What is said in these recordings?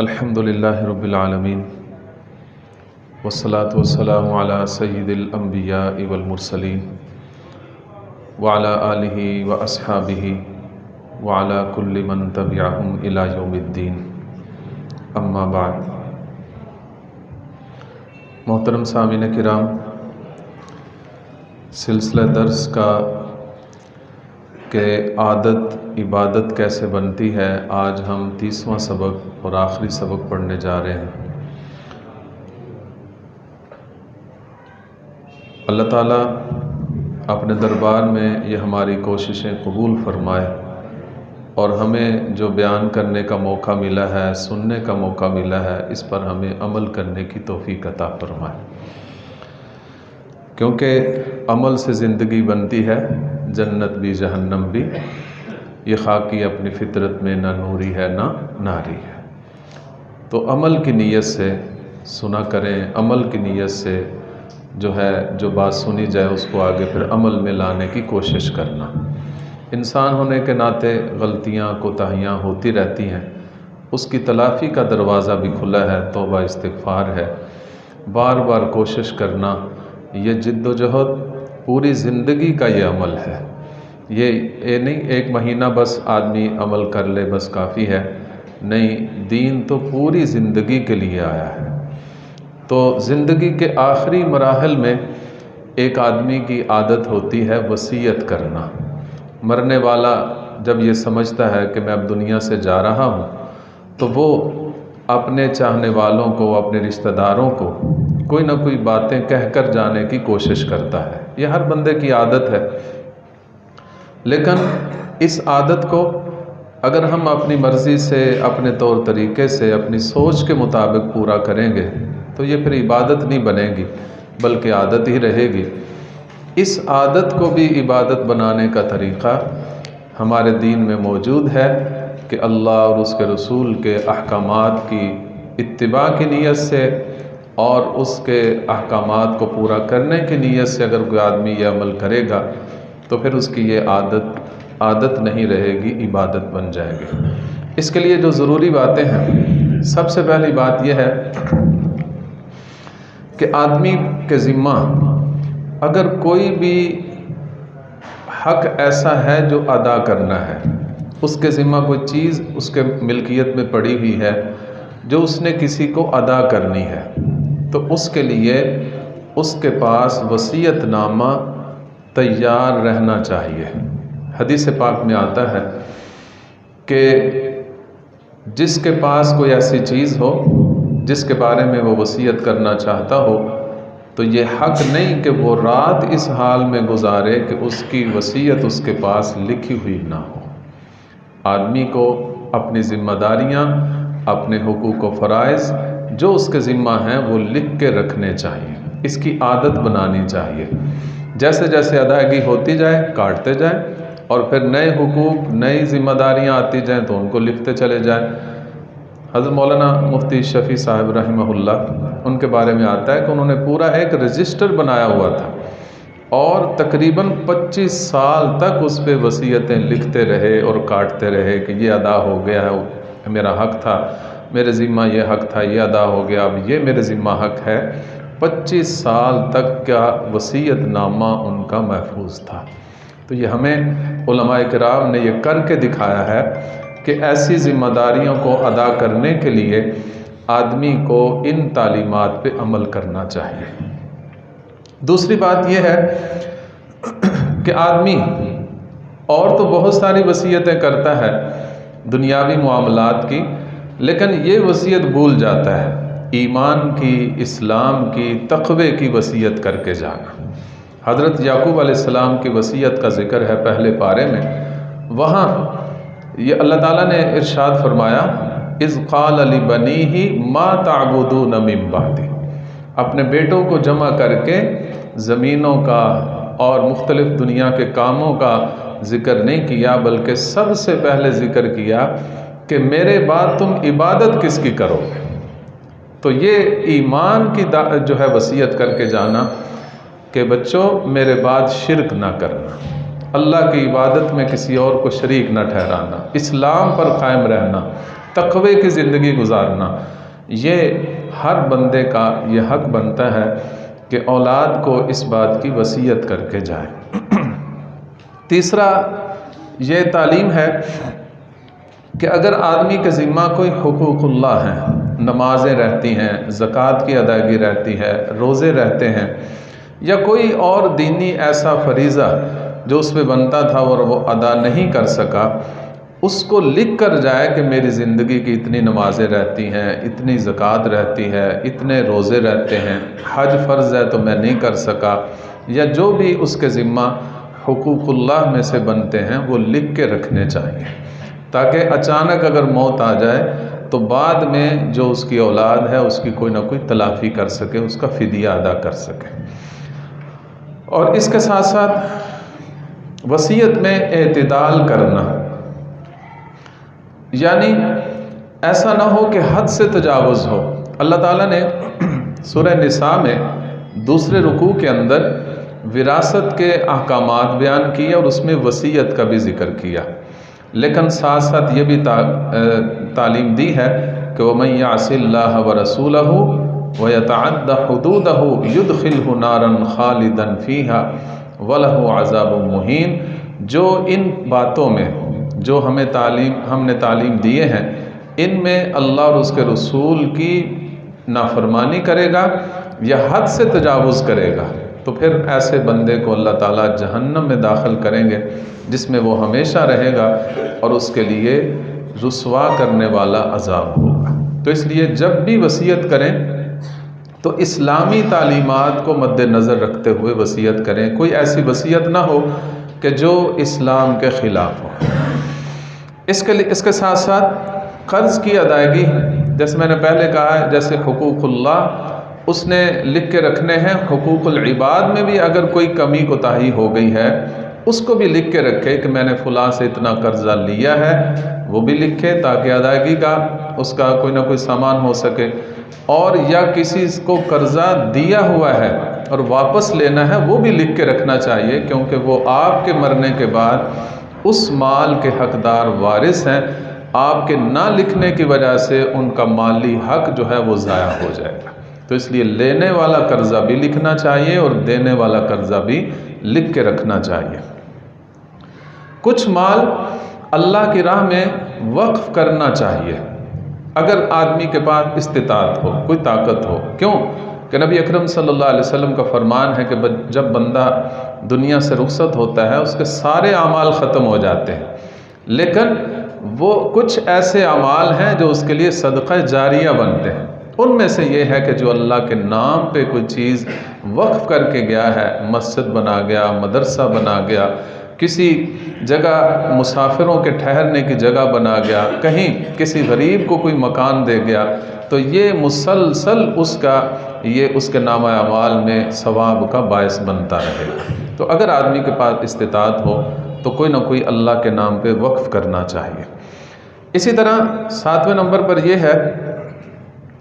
الحمدللہ رب العالمین والصلاة والسلام علی سید الانبیاء والمرسلین وعلی آلہ واصحابہ وعلی کل من تبعہم الی یوم الدین، اما بعد۔ محترم سامعین کرام، سلسلہ درس کا کہ عادت عبادت کیسے بنتی ہے، آج ہم 30واں سبق اور آخری سبق پڑھنے جا رہے ہیں۔ اللہ تعالیٰ اپنے دربار میں یہ ہماری کوششیں قبول فرمائے اور ہمیں جو بیان کرنے کا موقع ملا ہے، سننے کا موقع ملا ہے، اس پر ہمیں عمل کرنے کی توفیق عطا فرمائے، کیونکہ عمل سے زندگی بنتی ہے، جنت بھی جہنم بھی۔ یہ خاکی اپنی فطرت میں نہ نوری ہے نہ ناری ہے۔ تو عمل کی نیت سے سنا کریں، عمل کی نیت سے جو بات سنی جائے اس کو آگے پھر عمل میں لانے کی کوشش کرنا۔ انسان ہونے کے ناطے غلطیاں کوتاہیاں ہوتی رہتی ہیں، اس کی تلافی کا دروازہ بھی کھلا ہے، توبہ استغفار ہے، بار بار کوشش کرنا۔ یہ جد و جہد پوری زندگی کا یہ عمل ہے، یہ نہیں ایک مہینہ بس آدمی عمل کر لے بس کافی ہے، نہیں، دین تو پوری زندگی کے لیے آیا ہے۔ تو زندگی کے آخری مراحل میں ایک آدمی کی عادت ہوتی ہے وصیت کرنا۔ مرنے والا جب یہ سمجھتا ہے کہ میں اب دنیا سے جا رہا ہوں تو وہ اپنے چاہنے والوں کو، اپنے رشتہ داروں کو کوئی نہ کوئی باتیں کہہ کر جانے کی کوشش کرتا ہے۔ یہ ہر بندے کی عادت ہے، لیکن اس عادت کو اگر ہم اپنی مرضی سے، اپنے طور طریقے سے، اپنی سوچ کے مطابق پورا کریں گے تو یہ پھر عبادت نہیں بنے گی بلکہ عادت ہی رہے گی۔ اس عادت کو بھی عبادت بنانے کا طریقہ ہمارے دین میں موجود ہے کہ اللہ اور اس کے رسول کے احکامات کی اتباع کی نیت سے اور اس کے احکامات کو پورا کرنے کی نیت سے اگر کوئی آدمی یہ عمل کرے گا تو پھر اس کی یہ عادت نہیں رہے گی، عبادت بن جائے گی۔ اس کے لیے جو ضروری باتیں ہیں، سب سے پہلی بات یہ ہے کہ آدمی کے ذمہ اگر کوئی بھی حق ایسا ہے جو ادا کرنا ہے، اس کے ذمہ کوئی چیز اس کے ملکیت میں پڑی ہوئی ہے جو اس نے کسی کو ادا کرنی ہے، تو اس کے لیے اس کے پاس وصیت نامہ تیار رہنا چاہیے۔ حدیث پاک میں آتا ہے کہ جس کے پاس کوئی ایسی چیز ہو جس کے بارے میں وہ وصیت کرنا چاہتا ہو تو یہ حق نہیں کہ وہ رات اس حال میں گزارے کہ اس کی وصیت اس کے پاس لکھی ہوئی نہ ہو۔ آدمی کو اپنی ذمہ داریاں، اپنے حقوق و فرائض جو اس کے ذمہ ہیں وہ لکھ کے رکھنے چاہیے، اس کی عادت بنانی چاہیے۔ جیسے جیسے ادائیگی ہوتی جائے کاٹتے جائیں، اور پھر نئے حقوق، نئی ذمہ داریاں آتی جائیں تو ان کو لکھتے چلے جائیں۔ حضرت مولانا مفتی شفیع صاحب رحمہ اللہ، ان کے بارے میں آتا ہے کہ انہوں نے پورا ایک رجسٹر بنایا ہوا تھا اور تقریباً 25 سال تک اس پہ وصیتیں لکھتے رہے اور کاٹتے رہے کہ یہ ادا ہو گیا ہے، میرا حق تھا، میرے ذمہ یہ حق تھا، یہ ادا ہو گیا، اب یہ میرے ذمہ حق ہے۔ 25 سال تک کا وصیت نامہ ان کا محفوظ تھا۔ تو یہ ہمیں علماء کرام نے یہ کر کے دکھایا ہے کہ ایسی ذمہ داریوں کو ادا کرنے کے لیے آدمی کو ان تعلیمات پہ عمل کرنا چاہیے۔ دوسری بات یہ ہے کہ آدمی اور تو بہت ساری وصیتیں کرتا ہے دنیاوی معاملات کی، لیکن یہ وصیت بھول جاتا ہے، ایمان کی، اسلام کی، تقوی کی وصیت کر کے جانا۔ حضرت یعقوب علیہ السلام کی وصیت کا ذکر ہے پہلے پارے میں، وہاں یہ اللہ تعالیٰ نے ارشاد فرمایا اذ قال لبنیہ ما تعبدون من بعدی، اپنے بیٹوں کو جمع کر کے زمینوں کا اور مختلف دنیا کے کاموں کا ذکر نہیں کیا، بلکہ سب سے پہلے ذکر کیا کہ میرے بعد تم عبادت کس کی کرو گے۔ تو یہ ایمان کی جو ہے وصیت کر کے جانا کہ بچوں میرے بعد شرک نہ کرنا، اللہ کی عبادت میں کسی اور کو شریک نہ ٹھہرانا، اسلام پر قائم رہنا، تقوی کی زندگی گزارنا، یہ ہر بندے کا یہ حق بنتا ہے کہ اولاد کو اس بات کی وصیت کر کے جائے۔ تیسرا یہ تعلیم ہے کہ اگر آدمی کے ذمہ کوئی حقوق اللہ ہیں، نمازیں رہتی ہیں، زکوٰۃ کی ادائیگی رہتی ہے، روزے رہتے ہیں، یا کوئی اور دینی ایسا فریضہ جو اس پہ بنتا تھا اور وہ ادا نہیں کر سکا، اس کو لکھ کر جائے کہ میری زندگی کی اتنی نمازیں رہتی ہیں، اتنی زکوٰۃ رہتی ہے، اتنے روزے رہتے ہیں، حج فرض ہے تو میں نہیں کر سکا، یا جو بھی اس کے ذمہ حقوق اللہ میں سے بنتے ہیں وہ لکھ کے رکھنے چاہیے، تاکہ اچانک اگر موت آ جائے تو بعد میں جو اس کی اولاد ہے اس کی کوئی نہ کوئی تلافی کر سکے، اس کا فدیہ ادا کر سکے۔ اور اس کے ساتھ ساتھ وصیت میں اعتدال کرنا، یعنی ایسا نہ ہو کہ حد سے تجاوز ہو۔ اللہ تعالیٰ نے سورہ نساء میں دوسرے رکوع کے اندر وراثت کے احکامات بیان کیے اور اس میں وصیت کا بھی ذکر کیا، لیکن ساتھ ساتھ یہ بھی تعلیم دی ہے کہ وَمَن يَعْصِ اللَّهَ وَرَسُولَهُ وَيَتَعَدَّ حُدُودَهُ يُدْخِلْهُ نَارًا خَالِدًا فِيهَا وَلَهُ عَذَابٌ مُّهِينٌ۔ جو ان باتوں میں جو ہم نے تعلیم دیے ہیں، ان میں اللہ اور اس کے رسول کی نافرمانی کرے گا یا حد سے تجاوز کرے گا تو پھر ایسے بندے کو اللہ تعالیٰ جہنم میں داخل کریں گے، جس میں وہ ہمیشہ رہے گا اور اس کے لیے رسوا کرنے والا عذاب ہوگا۔ تو اس لیے جب بھی وصیت کریں تو اسلامی تعلیمات کو مد نظر رکھتے ہوئے وصیت کریں، کوئی ایسی وصیت نہ ہو کہ جو اسلام کے خلاف ہو۔ اس کے ساتھ ساتھ قرض کی ادائیگی، جیسے میں نے پہلے کہا ہے، جیسے حقوق اللہ اس نے لکھ کے رکھنے ہیں، حقوق العباد میں بھی اگر کوئی کمی کوتاہی ہو گئی ہے اس کو بھی لکھ کے رکھے کہ میں نے فلاں سے اتنا قرضہ لیا ہے، وہ بھی لکھے تاکہ ادائیگی کا اس کا کوئی نہ کوئی سامان ہو سکے، اور یا کسی کو قرضہ دیا ہوا ہے اور واپس لینا ہے وہ بھی لکھ کے رکھنا چاہیے، کیونکہ وہ آپ کے مرنے کے بعد اس مال کے حقدار وارث ہیں۔ آپ کے نہ لکھنے کی وجہ سے ان کا مالی حق جو ہے وہ ضائع ہو جائے گا، تو اس لیے لینے والا قرضہ بھی لکھنا چاہیے اور دینے والا قرضہ بھی لکھ کے رکھنا چاہیے۔ کچھ مال اللہ کی راہ میں وقف کرنا چاہیے اگر آدمی کے پاس استطاعت ہو، کوئی طاقت ہو۔ کیوں کہ نبی اکرم صلی اللہ علیہ وسلم کا فرمان ہے کہ جب بندہ دنیا سے رخصت ہوتا ہے اس کے سارے اعمال ختم ہو جاتے ہیں، لیکن وہ کچھ ایسے اعمال ہیں جو اس کے لیے صدقہ جاریہ بنتے ہیں۔ ان میں سے یہ ہے کہ جو اللہ کے نام پہ کوئی چیز وقف کر کے گیا ہے، مسجد بنا گیا، مدرسہ بنا گیا، کسی جگہ مسافروں کے ٹھہرنے کی جگہ بنا گیا، کہیں کسی غریب کو کوئی مکان دے گیا، تو یہ مسلسل اس کے نامہ اعمال میں ثواب کا باعث بنتا رہے گا۔ تو اگر آدمی کے پاس استطاعت ہو تو کوئی نہ کوئی اللہ کے نام پہ وقف کرنا چاہیے۔ اسی طرح 7ویں نمبر پر یہ ہے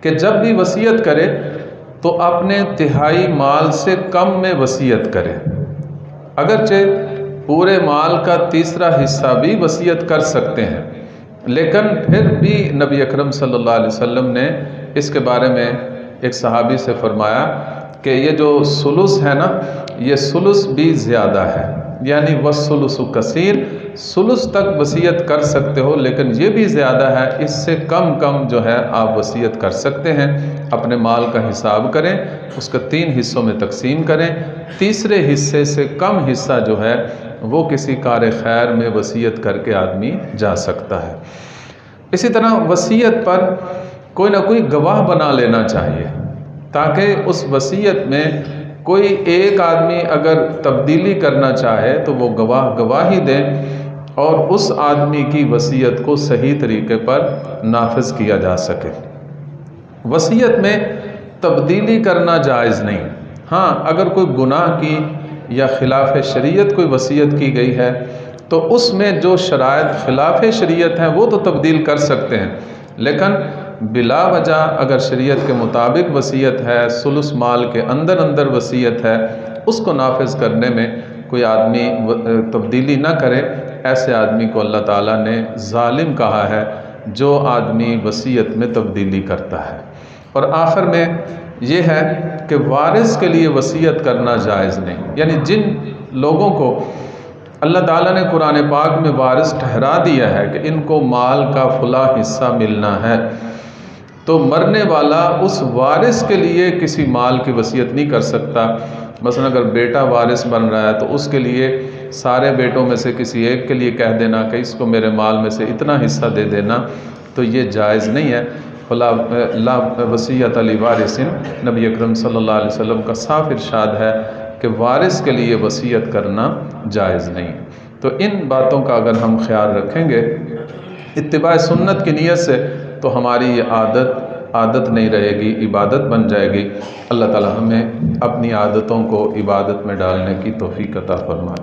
کہ جب بھی وصیت کرے تو اپنے تہائی مال سے کم میں وصیت کرے، اگرچہ پورے مال کا تیسرا حصہ بھی وصیت کر سکتے ہیں، لیکن پھر بھی نبی اکرم صلی اللہ علیہ وسلم نے اس کے بارے میں ایک صحابی سے فرمایا کہ یہ جو ثلث ہے نا، یہ ثلث بھی زیادہ ہے، یعنی والثلث کثیر، ثلث تک وصیت کر سکتے ہو لیکن یہ بھی زیادہ ہے، اس سے کم جو ہے آپ وصیت کر سکتے ہیں۔ اپنے مال کا حساب کریں، اس کا 3 حصوں میں تقسیم کریں، تیسرے حصے سے کم حصہ جو ہے وہ کسی کار خیر میں وصیت کر کے آدمی جا سکتا ہے۔ اسی طرح وصیت پر کوئی نہ کوئی گواہ بنا لینا چاہیے، تاکہ اس وصیت میں کوئی ایک آدمی اگر تبدیلی کرنا چاہے تو وہ گواہی دے اور اس آدمی کی وصیت کو صحیح طریقے پر نافذ کیا جا سکے۔ وصیت میں تبدیلی کرنا جائز نہیں، ہاں اگر کوئی گناہ کی یا خلاف شریعت کوئی وصیت کی گئی ہے تو اس میں جو شرائط خلاف شریعت ہیں وہ تو تبدیل کر سکتے ہیں، لیکن بلا وجہ اگر شریعت کے مطابق وصیت ہے، ثلث مال کے اندر وصیت ہے، اس کو نافذ کرنے میں کوئی آدمی تبدیلی نہ کرے، ایسے آدمی کو اللہ تعالیٰ نے ظالم کہا ہے، جو آدمی وصیت میں تبدیلی کرتا ہے۔ اور آخر میں یہ ہے کہ وارث کے لیے وصیت کرنا جائز نہیں، یعنی جن لوگوں کو اللہ تعالیٰ نے قرآن پاک میں وارث ٹھہرا دیا ہے کہ ان کو مال کا فلاں حصہ ملنا ہے، تو مرنے والا اس وارث کے لیے کسی مال کی وصیت نہیں کر سکتا۔ مثلا اگر بیٹا وارث بن رہا ہے تو اس کے لیے سارے بیٹوں میں سے کسی ایک کے لیے کہہ دینا کہ اس کو میرے مال میں سے اتنا حصہ دے دینا، تو یہ جائز نہیں ہے۔ لا وصیت لوارث، نبی اکرم صلی اللہ علیہ وسلم کا صاف ارشاد ہے کہ وارث کے لیے وصیت کرنا جائز نہیں۔ تو ان باتوں کا اگر ہم خیال رکھیں گے اتباع سنت کی نیت سے، تو ہماری یہ عادت نہیں رہے گی، عبادت بن جائے گی۔ اللہ تعالی ہمیں اپنی عادتوں کو عبادت میں ڈالنے کی توفیق عطا فرمائے۔